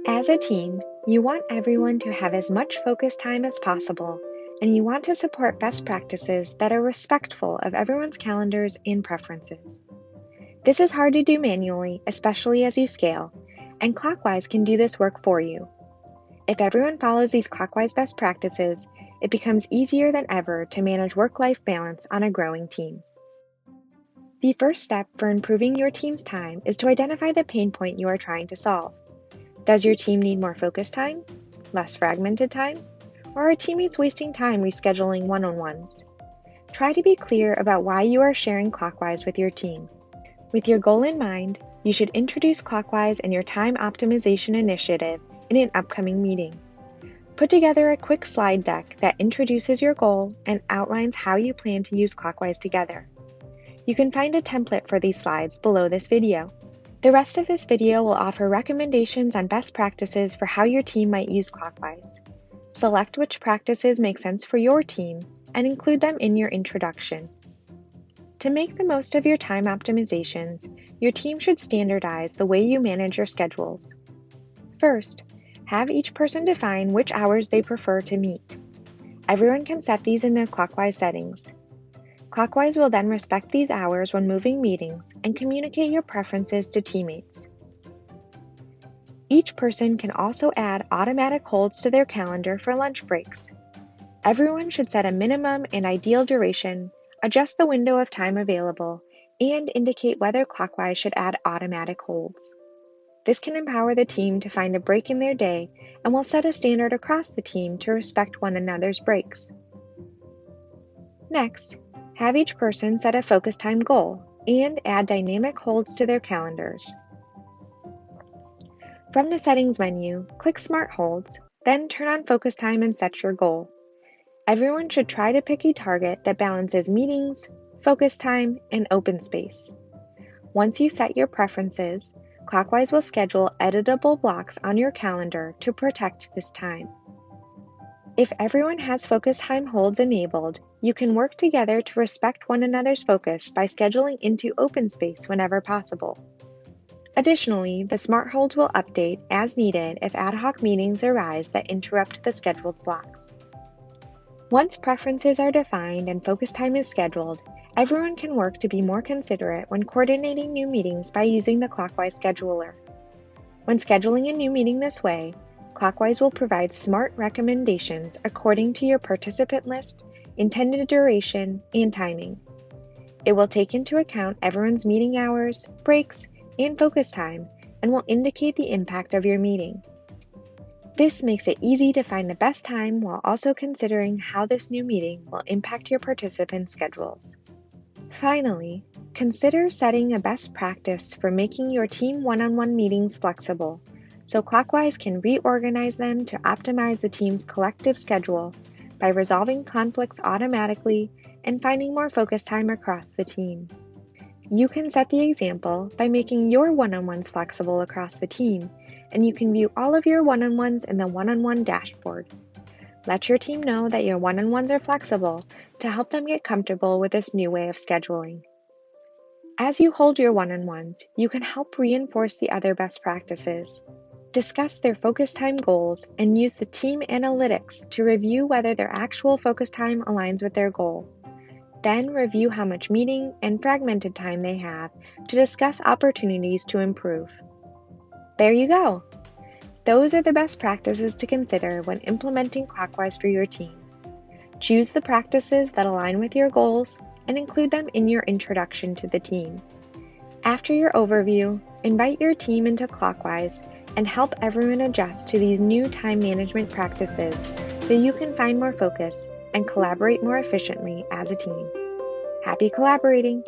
As a team, you want everyone to have as much focus time as possible, and you want to support best practices that are respectful of everyone's calendars and preferences. This is hard to do manually, especially as you scale, and Clockwise can do this work for you. If everyone follows these Clockwise best practices, it becomes easier than ever to manage work-life balance on a growing team. The first step for improving your team's time is to identify the pain point you are trying to solve. Does your team need more focus time, less fragmented time, or are teammates wasting time rescheduling one-on-ones? Try to be clear about why you are sharing Clockwise with your team. With your goal in mind, you should introduce Clockwise and your time optimization initiative in an upcoming meeting. Put together a quick slide deck that introduces your goal and outlines how you plan to use Clockwise together. You can find a template for these slides below this video. The rest of this video will offer recommendations on best practices for how your team might use Clockwise. Select which practices make sense for your team and include them in your introduction. To make the most of your time optimizations, your team should standardize the way you manage your schedules. First, have each person define which hours they prefer to meet. Everyone can set these in the Clockwise settings. Clockwise will then respect these hours when moving meetings and communicate your preferences to teammates. Each person can also add automatic holds to their calendar for lunch breaks. Everyone should set a minimum and ideal duration, adjust the window of time available, and indicate whether Clockwise should add automatic holds. This can empower the team to find a break in their day and will set a standard across the team to respect one another's breaks. Next, have each person set a focus time goal and add dynamic holds to their calendars. From the Settings menu, click Smart Holds, then turn on Focus Time and set your goal. Everyone should try to pick a target that balances meetings, focus time, and open space. Once you set your preferences, Clockwise will schedule editable blocks on your calendar to protect this time. If everyone has focus time holds enabled, you can work together to respect one another's focus by scheduling into open space whenever possible. Additionally, the Smart Holds will update as needed if ad hoc meetings arise that interrupt the scheduled blocks. Once preferences are defined and focus time is scheduled, everyone can work to be more considerate when coordinating new meetings by using the Clockwise scheduler. When scheduling a new meeting this way, Clockwise will provide smart recommendations according to your participant list, intended duration, and timing. It will take into account everyone's meeting hours, breaks, and focus time, and will indicate the impact of your meeting. This makes it easy to find the best time while also considering how this new meeting will impact your participants' schedules. Finally, consider setting a best practice for making your team one-on-one meetings flexible, so Clockwise can reorganize them to optimize the team's collective schedule by resolving conflicts automatically and finding more focus time across the team. You can set the example by making your one-on-ones flexible across the team, and you can view all of your one-on-ones in the one-on-one dashboard. Let your team know that your one-on-ones are flexible to help them get comfortable with this new way of scheduling. As you hold your one-on-ones, you can help reinforce the other best practices. Discuss their focus time goals and use the team analytics to review whether their actual focus time aligns with their goal. Then review how much meeting and fragmented time they have to discuss opportunities to improve. There you go! Those are the best practices to consider when implementing Clockwise for your team. Choose the practices that align with your goals and include them in your introduction to the team. After your overview, invite your team into Clockwise and help everyone adjust to these new time management practices so you can find more focus and collaborate more efficiently as a team. Happy collaborating!